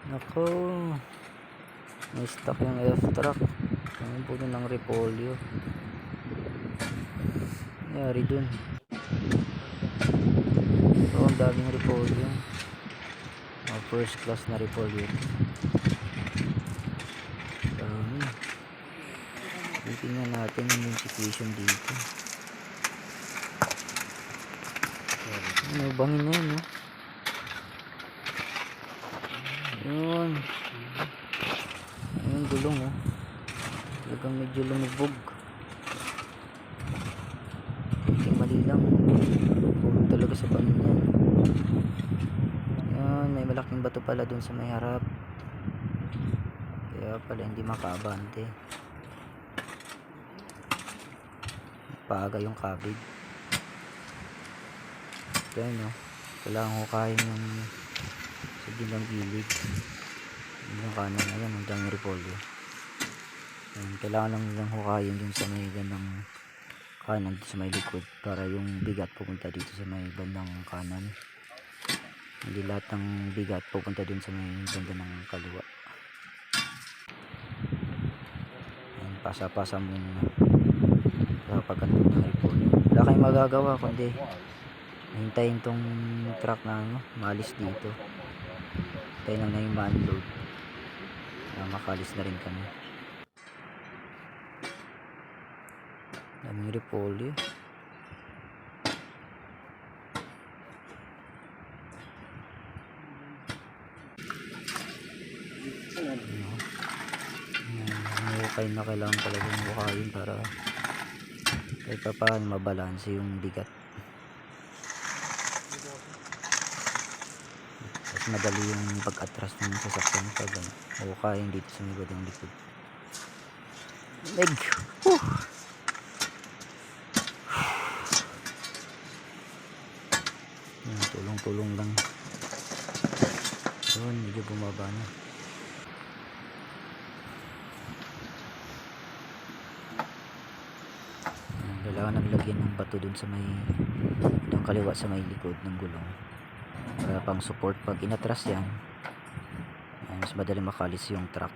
Nako, may stock yung F-truck. Ang puno ng repolyo. Nangyari dun. So, ang daming repolyo. First class na repolyo. Dami. Titingnan natin yung situation dito. Ano, bangin na yun, no? Yun. Ayun, gulong, oh. Talagang medyo lumubog. Mali lang. Pulong talaga sa bangin yan. Yan, may malaking bato pala dun sa may harap. Kaya pala hindi makaabante. Paaga yung kabig. Kaya no, kailangan hukayin yung sa bilang gilid. Yung kanan, ayan, ang daming repolyo. Kailangan lang nilang hukayin dun sa may bandang kanan, sa may likod, para yung bigat pupunta dito sa may bandang kanan. Hindi lahat ng bigat pupunta dun sa may banda ng kaliwa. Ayan, pasa-pasa muna sa pagkanto ng repolyo. Wala kayong magagawa kundi hintayin tong truck na maalis dito. Hintayin lang na yung ma-unload na makalis na rin kami. Daming repolyo. Hukay na kailangan talagang hukayin para kahit pa paano mabalanse yung bigat. Mas madali yung pag-atras ng sasakyan pag hukayin dito sa may badang likod. Tulong-tulong lang. So, medyo bumaba na. Kailangan naglagyan ng bato dun sa may yung kaliwa sa may likod ng gulong para pang support pag inatras yan. Mas madali makalis yung truck.